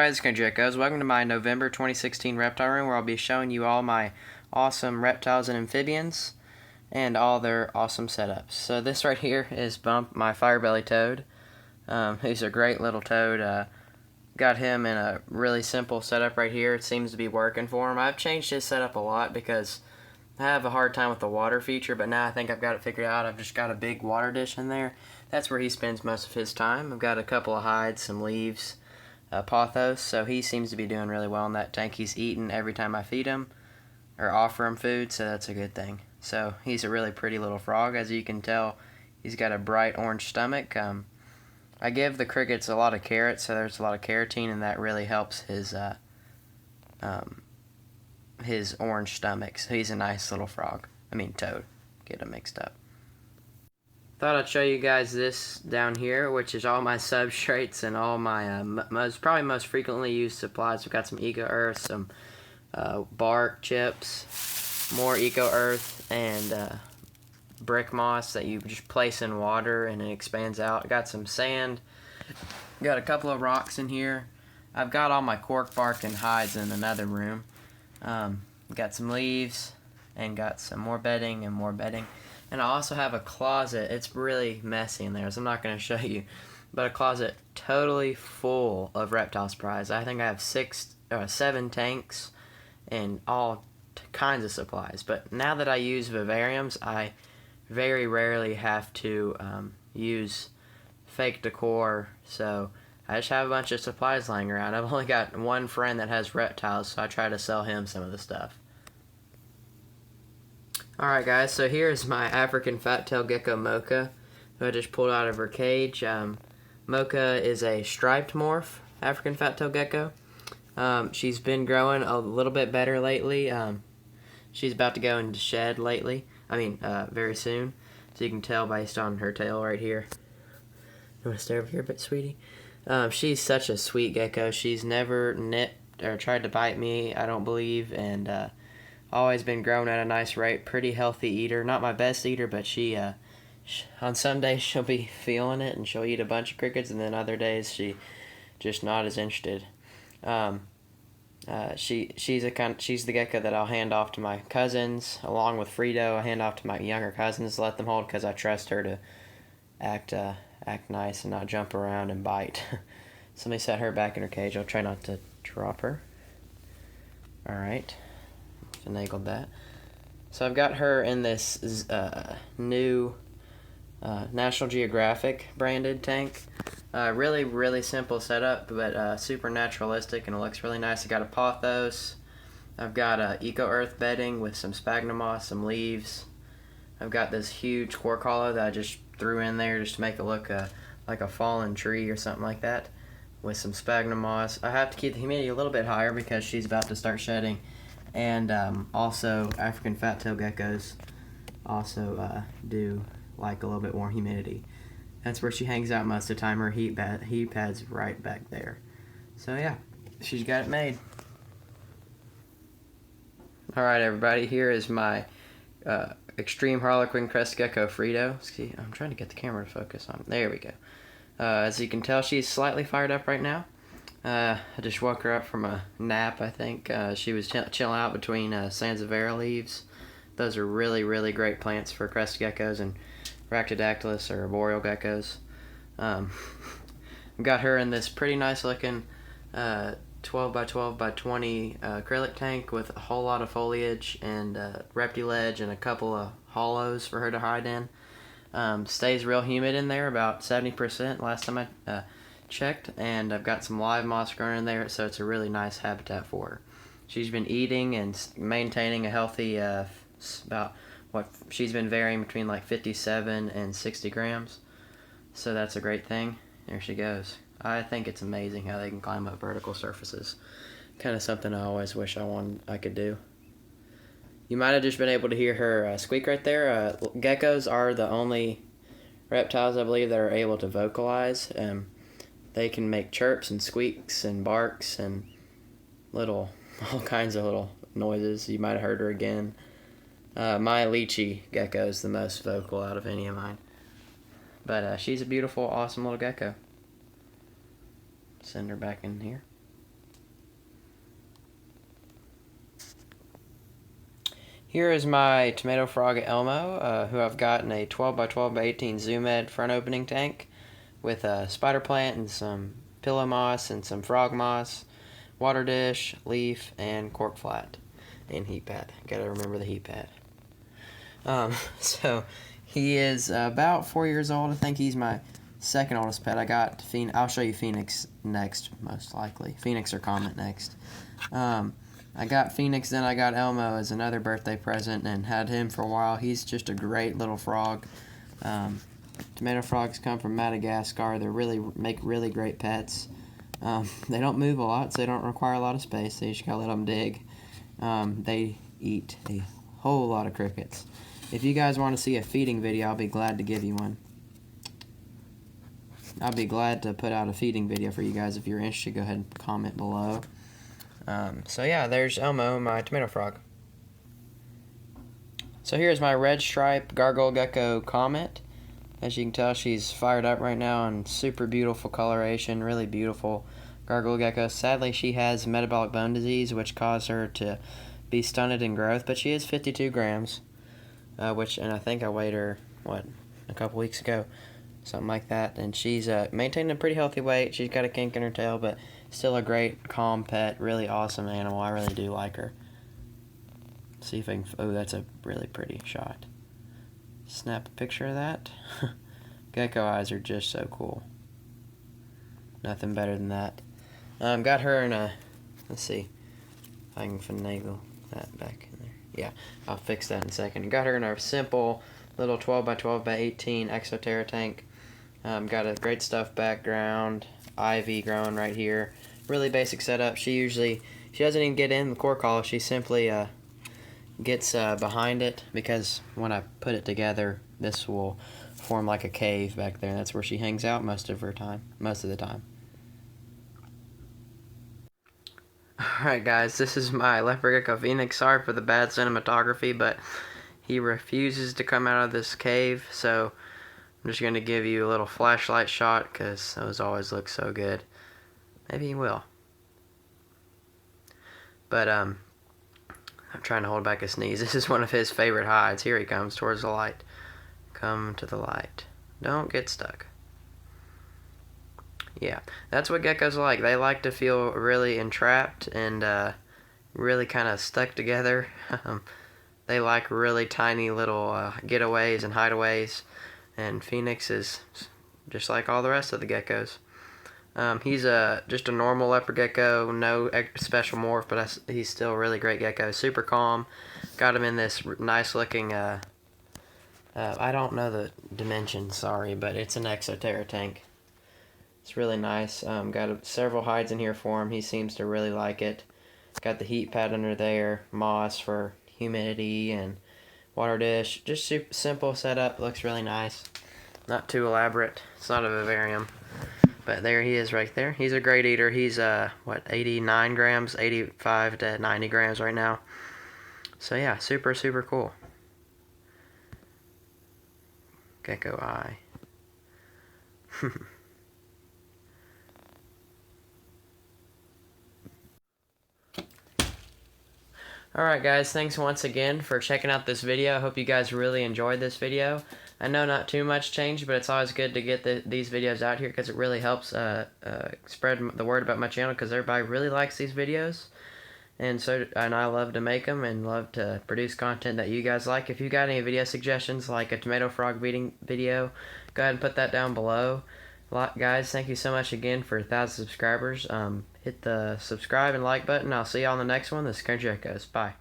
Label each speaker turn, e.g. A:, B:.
A: Alright, it's Gargoyle Geckos. Welcome to my November 2016 reptile room, where I'll be showing you all my awesome reptiles and amphibians and all their awesome setups. So this right here is Bump, my firebelly toad. He's a great little toad. Got him in a really simple setup right here. It seems to be working for him. I've changed his setup a lot because I have a hard time with the water feature, but now I think I've got it figured out. I've just got a big water dish in there. That's where he spends most of his time. I've got a couple of hides, some leaves, pothos, so he seems to be doing really well in that tank. He's eating every time I feed him or offer him food, so that's a good thing. So he's a really pretty little frog. As you can tell, he's got a bright orange stomach. I give the crickets a lot of carrots, so there's a lot of carotene, and that really helps his orange stomach. So he's a nice little frog. I mean toad. Get them mixed up. Thought I'd show you guys this down here, which is all my substrates and all my probably most frequently used supplies. We've got some Eco Earth, some bark chips, more Eco Earth, and brick moss that you just place in water and it expands out. I got some sand, got a couple of rocks in here. I've got all my cork bark and hides in another room. Got some leaves and got some more bedding and more bedding. And I also have a closet. It's really messy in there, so I'm not going to show you. But a closet totally full of reptile supplies. I think I have 7 tanks and all kinds of supplies. But now that I use vivariums, I very rarely have to use fake decor. So I just have a bunch of supplies lying around. I've only got one friend that has reptiles, so I try to sell him some of the stuff. Alright guys, so here's my African fat-tailed gecko Mocha, who I just pulled out of her cage. Mocha is a striped morph African fat-tailed gecko. She's been growing a little bit better lately. She's about to go into shed very soon. So you can tell based on her tail right here. You want to stay over here a bit, sweetie? She's such a sweet gecko. She's never nipped or tried to bite me, I don't believe, and always been growing at a nice rate. Pretty healthy eater. Not my best eater, but she on some days she'll be feeling it and she'll eat a bunch of crickets, and then other days she just not as interested. She's the gecko that I'll hand off to my cousins along with Frito. I hand off to my younger cousins to let them hold because I trust her to act nice and not jump around and bite. So let me set her back in her cage. I'll try not to drop her. Alright. Finagled that. So I've got her in this new National Geographic branded tank. Really simple setup, but super naturalistic, and it looks really nice. I got a pothos. I've got Eco Earth bedding with some sphagnum moss, some leaves. I've got this huge cork hollow that I just threw in there just to make it look like a fallen tree or something like that, with some sphagnum moss. I have to keep the humidity a little bit higher because she's about to start shedding. And also African fat-tailed geckos also do like a little bit more humidity. That's where she hangs out most of the time. Her heat pad's right back there. So yeah, she's got it made. Alright everybody, here is my extreme harlequin crest gecko Frito. See, I'm trying to get the camera to focus on. There we go. As you can tell, she's slightly fired up right now. I just woke her up from a nap, I think. She was chilling out between Sansevieria leaves. Those are really great plants for crest geckos and Rhactodactylus or arboreal geckos. Got her in this pretty nice looking 12 by 12 by 20 acrylic tank with a whole lot of foliage and Reptile ledge and a couple of hollows for her to hide in. Stays real humid in there, about 70% last time I checked, and I've got some live moss growing in there, so it's a really nice habitat for her. She's been eating and maintaining a healthy she's been varying between like 57 and 60 grams, so that's a great thing. There she goes. I think it's amazing how they can climb up vertical surfaces. Kind of something I always wish I could do. You might have just been able to hear her squeak right there. Geckos are the only reptiles, I believe, that are able to vocalize. They can make chirps and squeaks and barks and all kinds of little noises. You might have heard her again. My lychee gecko is the most vocal out of any of mine. But she's a beautiful, awesome little gecko. Send her back in here. Here is my tomato frog Elmo, who I've got in a 12 by 12 by 18 Zoom Ed front opening tank with a spider plant and some pillow moss and some frog moss, water dish, leaf, and cork flat, and heat pad. Gotta remember the heat pad. So he is about 4 years old. I think he's my second oldest pet. I'll show you Phoenix next, most likely. Phoenix or Comet next. I got Phoenix, then I got Elmo as another birthday present and had him for a while. He's just a great little frog. Tomato frogs come from Madagascar. Make really great pets. They don't move a lot, so they don't require a lot of space. So you just gotta let them dig. They eat a whole lot of crickets. If you guys want to see a feeding video, I'll be glad to give you one. I'll be glad to put out a feeding video for you guys. If you're interested, go ahead and comment below. So yeah, there's Elmo, my tomato frog. So here's my red stripe Gargoyle Gecko Comet. As you can tell, she's fired up right now and super beautiful coloration, really beautiful Gargoyle Gecko. Sadly, she has metabolic bone disease, which caused her to be stunted in growth, but she is 52 grams, and I think I weighed her, a couple weeks ago, something like that, and she's maintaining a pretty healthy weight. She's got a kink in her tail, but still a great, calm pet, really awesome animal. I really do like her. See if I can, oh, that's a really pretty shot. Snap a picture of that. Gecko eyes are just so cool. Nothing better than that. Got her in a, let's see if I can finagle that back in there. Yeah, I'll fix that in a second. Got her in a simple little 12 by 12 by 18 Exoterra tank. Got a great stuffed background, ivy growing right here. Really basic setup. She doesn't even get in the core collar. She simply gets behind it, because when I put it together, this will form like a cave back there, and that's where she hangs out most of the time. Alright guys, this is my Leopard Gecko Phoenix. Sorry for the bad cinematography, but he refuses to come out of this cave, so I'm just going to give you a little flashlight shot, because those always look so good. Maybe he will. But I'm trying to hold back a sneeze. This is one of his favorite hides. Here he comes towards the light. Come to the light. Don't get stuck. Yeah, that's what geckos like. They like to feel really entrapped and really kind of stuck together. They like really tiny little getaways and hideaways. And Phoenix is just like all the rest of the geckos. He's just a normal leopard gecko, no special morph, but he's still a really great gecko. Super calm. Got him in this nice looking, I don't know the dimensions, sorry, but it's an Exoterra tank. It's really nice. Got several hides in here for him. He seems to really like it. Got the heat pad under there, moss for humidity, and water dish. Just super simple setup. Looks really nice. Not too elaborate. It's not a vivarium. But there he is right there. He's a great eater. He's, 89 grams, 85 to 90 grams right now. So yeah, super, super cool. Gecko eye. Alright guys, thanks once again for checking out this video. I hope you guys really enjoyed this video. I know not too much changed, but it's always good to get these videos out here, because it really helps spread the word about my channel, because everybody really likes these videos. And I love to make them and love to produce content that you guys like. If you got any video suggestions, like a tomato frog feeding video, go ahead and put that down below. Guys, thank you so much again for 1,000 subscribers. Hit the subscribe and like button. I'll see y'all on the next one. This is Gargoyle Gecko. Bye.